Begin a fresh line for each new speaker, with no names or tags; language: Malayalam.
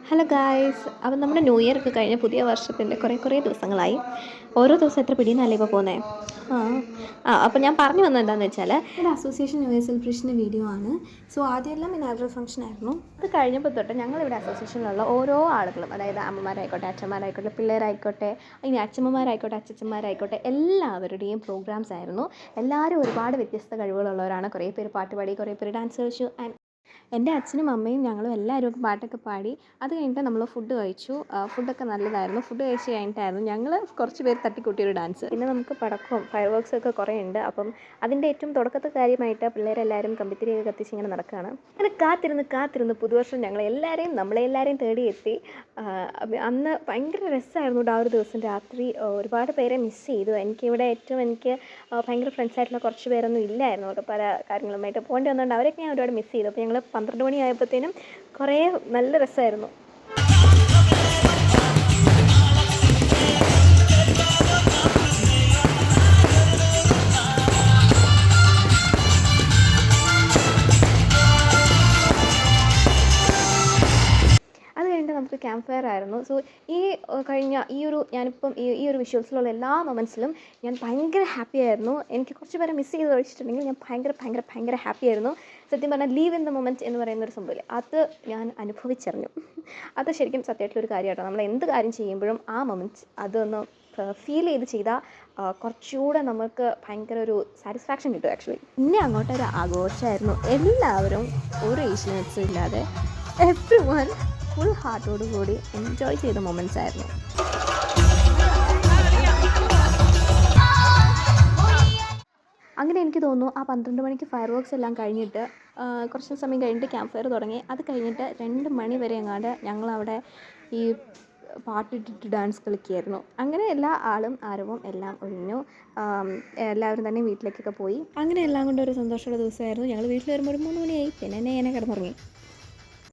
ഹലോ ഗായ്സ്, അപ്പം നമ്മുടെ ന്യൂ ഇയർ ഒക്കെ കഴിഞ്ഞ് പുതിയ വർഷത്തിൻ്റെ കുറേ ദിവസങ്ങളായി. ഓരോ ദിവസം എത്ര പിടിയെന്നല്ലേ ഇപ്പോൾ പോകുന്നത്. ആ അപ്പോൾ ഞാൻ പറഞ്ഞു വന്നത് എന്താണെന്ന് വെച്ചാൽ,
ഒരു അസോസിയേഷൻ ന്യൂ ഇയർ സെലിബ്രേഷൻ്റെ വീഡിയോ ആണ്. സോ ആദ്യമെല്ലാം ഇനാഗുറൽ ഫംഗ്ഷൻ ആയിരുന്നു.
അത് കഴിഞ്ഞപ്പോൾ തൊട്ട് ഞങ്ങളിവിടെ അസോസിയേഷനിലുള്ള ഓരോ ആളുകളും, അതായത് അമ്മമാരായിക്കോട്ടെ, അച്ഛന്മാരായിക്കോട്ടെ, പിള്ളേരായിക്കോട്ടെ, ഇനി അച്ഛമ്മമാരായിക്കോട്ടെ, അച്ഛച്ചന്മാരായിക്കോട്ടെ, എല്ലാവരുടെയും പ്രോഗ്രാംസ് ആയിരുന്നു. എല്ലാവരും ഒരുപാട് വ്യത്യസ്ത കഴിവുകളുള്ളവരാണ്. കുറേ പേര് പാട്ട് പാടി, കുറേ പേര് ഡാൻസ് കളിച്ചു. എൻ്റെ അച്ഛനും അമ്മയും ഞങ്ങളും എല്ലാവരും പാട്ടൊക്കെ പാടി. അത് കഴിഞ്ഞിട്ട് നമ്മൾ ഫുഡ് കഴിച്ചു. ഫുഡൊക്കെ നല്ലതായിരുന്നു. ഫുഡ് കഴിച്ച് കഴിഞ്ഞിട്ടായിരുന്നു ഞങ്ങൾ കുറച്ച് പേര് തട്ടിക്കൂട്ടിയൊരു ഡാൻസ്. പിന്നെ നമുക്ക് പടക്കവും ഫയർ വർക്ക്സും ഒക്കെ കുറേ ഉണ്ട്. അപ്പം അതിൻ്റെ ഏറ്റവും തുടക്കത്തെ കാര്യമായിട്ട് പിള്ളേരെല്ലാവരും കമ്പിത്തിരിയൊക്കെ കത്തിച്ച് ഇങ്ങനെ നടക്കുകയാണ്. അങ്ങനെ കാത്തിരുന്ന് പുതുവർഷം നമ്മളെല്ലാവരെയും തേടി എത്തി. അന്ന് ഭയങ്കര രസമായിരുന്നു. ആ ഒരു ദിവസം രാത്രി ഒരുപാട് പേരെ മിസ് ചെയ്തു. എനിക്ക് ഭയങ്കര ഫ്രണ്ട്സായിട്ടുള്ള കുറച്ച് പേരൊന്നും ഇല്ലായിരുന്നു. അവിടെ പല കാര്യങ്ങളുമായിട്ട് പോകേണ്ടി വന്നുകൊണ്ട് അവരൊക്കെ ഞാൻ ഒരുപാട് മിസ് ചെയ്തു. അപ്പോൾ ഞങ്ങൾ 12 മണിയായപ്പോഴത്തേനും കുറേ നല്ല രസമായിരുന്നു. നമുക്ക് ക്യാമ്പ് ഫയർ ആയിരുന്നു. സോ ഞാനിപ്പം ഈ ഒരു വിഷ്വൽസിലുള്ള എല്ലാ മൊമെൻറ്റ്സിലും ഞാൻ ഭയങ്കര ഹാപ്പി ആയിരുന്നു. എനിക്ക് കുറച്ച് പേരെ മിസ് ചെയ്ത് കഴിച്ചിട്ടുണ്ടെങ്കിൽ ഞാൻ ഭയങ്കര ഹാപ്പി ആയിരുന്നു. സത്യം പറഞ്ഞാൽ ലീവ് ഇൻ ദ മൊമെൻറ്റ് എന്ന് പറയുന്നൊരു സംഭവമില്ലേ, അത് ഞാൻ അനുഭവിച്ചറിഞ്ഞു. അത് ശരിക്കും സത്യമായിട്ടുള്ളൊരു കാര്യമായിട്ടോ. നമ്മൾ എന്ത് കാര്യം ചെയ്യുമ്പോഴും ആ മൊമെൻറ്റ്സ് അതൊന്ന് ഫീൽ ചെയ്താൽ കുറച്ചുകൂടെ നമുക്ക് ഭയങ്കര ഒരു സാറ്റിസ്ഫാക്ഷൻ കിട്ടും ആക്ച്വലി. പിന്നെ അങ്ങോട്ടൊരു ആഘോഷമായിരുന്നു. എല്ലാവരും ഒരു ഏജ് ലിമിറ്റ്സും ഇല്ലാതെ എവ്രി വൺ ഫുൾ ഹാർട്ടോടുകൂടി എൻജോയ് ചെയ്ത മൊമെൻറ്റ്സ് ആയിരുന്നു. അങ്ങനെ എനിക്ക് തോന്നുന്നു ആ 12 മണിക്ക് ഫയർ വർക്ക്സ് എല്ലാം കഴിഞ്ഞിട്ട് കുറച്ച് സമയം കഴിഞ്ഞിട്ട് ക്യാമ്പ് ഫയർ തുടങ്ങി. അത് കഴിഞ്ഞിട്ട് 2 മണി വരെ എങ്ങാണ്ട് ഞങ്ങളവിടെ ഈ പാട്ടിട്ടിട്ട് ഡാൻസ് കളിക്കുകയായിരുന്നു. അങ്ങനെ എല്ലാ ആരവവും എല്ലാം ഒഴിഞ്ഞു. എല്ലാവരും തന്നെ വീട്ടിലേക്കൊക്കെ പോയി. അങ്ങനെ എല്ലാം കൊണ്ടും ഒരു സന്തോഷമുള്ള ദിവസമായിരുന്നു. ഞങ്ങൾ വീട്ടിൽ വരുമ്പോൾ ഒരു 3 മണിയായി. പിന്നെ എന്നെ കിടന്നുറങ്ങി.